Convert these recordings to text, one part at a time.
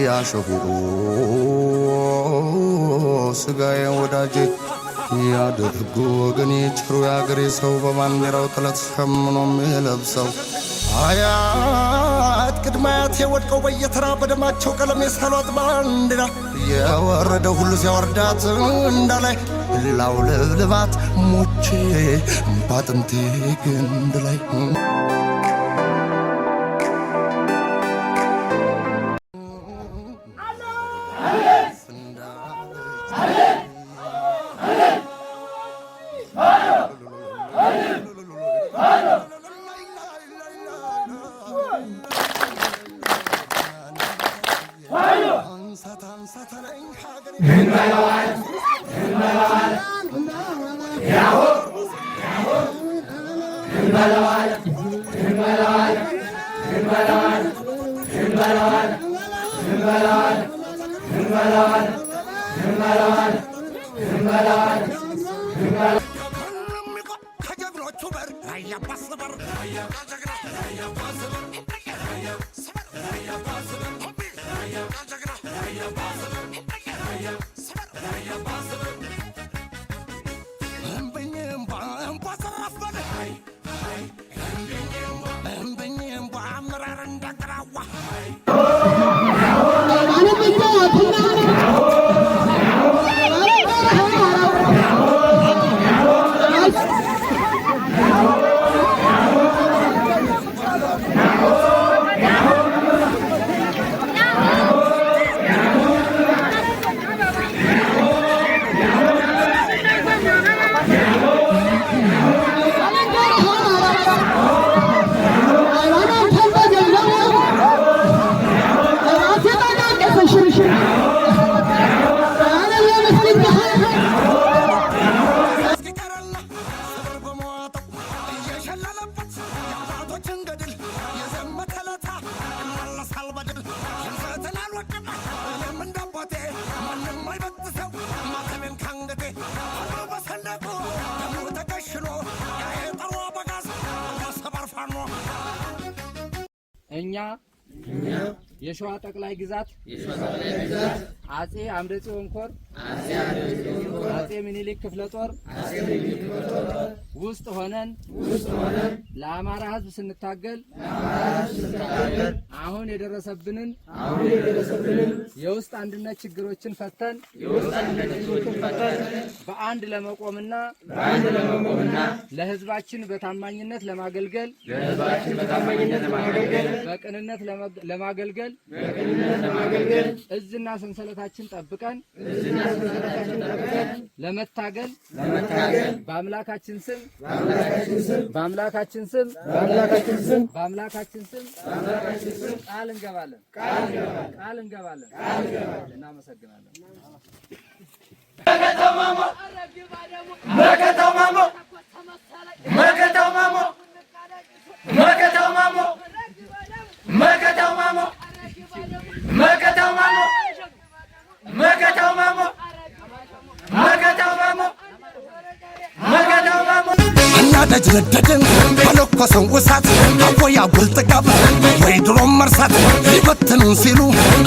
ያሸሁሩ ስጋዬ ወዳጄ ያደርጉ ወገኔ ጭሩ ያገሬ ሰው በማንዴራው ጥለት ሸምኖ የሚለብሰው አያት ቅድማያት የወድቀው በየተራ በደማቸው ቀለም የሳሏት ባንዲራ የወረደ ሁሉ ሲያወርዳት እንዳላይ ላው ልባት ሞቼ ባጥንቴ ግንድ ላይ እኛ የሸዋ ጠቅላይ ግዛት አጼ አምደ ጽዮን ኮር አጼ ምኒልክ ክፍለ ጦር ውስጥ ሆነን ለአማራ ሕዝብ ስንታገል አሁን የደረሰብንን የውስጥ አንድነት ችግሮችን ፈተን በአንድ ለመቆምና ለሕዝባችን በታማኝነት ለማገልገል በቅንነት ለማገልገል እዝና ሰንሰለታችን ጠብቀን ለመታገል በአምላካችን ስም ቃል እንገባለን። እናመሰግናለን። ደጅነደድን በለኮሰው እሳት አቦያ ጉልጥጋብ ወይ ድሮም መርሳት ሊበትኑን ሲሉ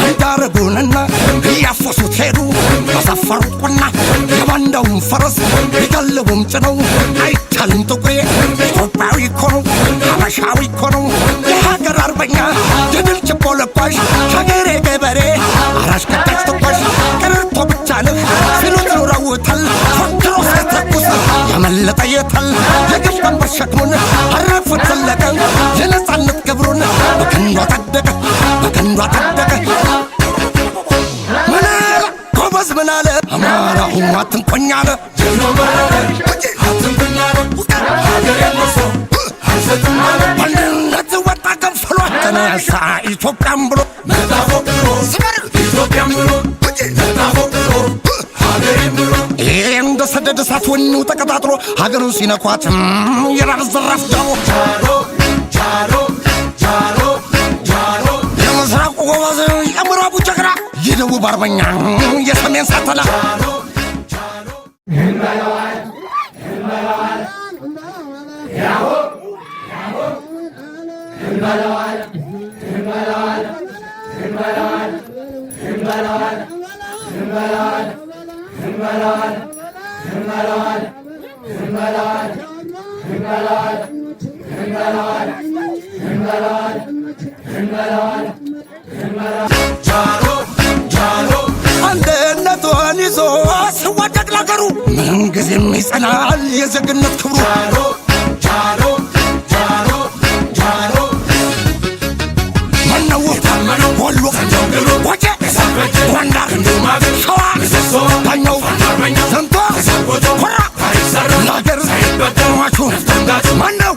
እንዳረጉንና እያፈሱት ሄዱ በሰፈሩት ቁና የባንዳውን ፈረስ ሊጋልቡም ጭነው አይቻልም ጥቁሬ ኢትዮጵያዊ እኮ ነው ሀበሻዊ እኮ ነው የሀገር አርበኛ የድል ችቦ ለኳሽ ሀገሬ ገበሬ አራሽ ከታች ተኳሽ ቀረርቶ ብቻ ነህ ሲሉት ኑረውታል ፎክሮ ሲተኩስ ያመለጠ የታል የገባን በሸክሙን አረፉት ዘለቀ የነጻነት ክብሩን በከንዷ ታደቀ ምናለ ጎበዝ ምናለ አማራ ሁኑ አትንቆኛለ በአንድነት ወጣ ከንፈሏ ተነሳ ኢትዮጵያን ብሎ ኢትዮጵያን ብሎ እንደ ሰደድ እሳት ወኔው ተቀጣጥሎ ሀገሩን ሲነኳት የራብ ዘራፍ ጃሮ የምስራቁ ጎበዝ የምዕራቡ ጀግና የደቡብ አርበኛ የሰሜን ሳተላ አንድነቱን ይዞ ሲዋደቅ ለአገሩ ምንጊዜም ይጸናል የዜግነት ክብሩ ወሎ ወጀ ጎንደር ሸዋ ዳኛው ዘንቶ ኮራ ለአገር ሟቹ ማነው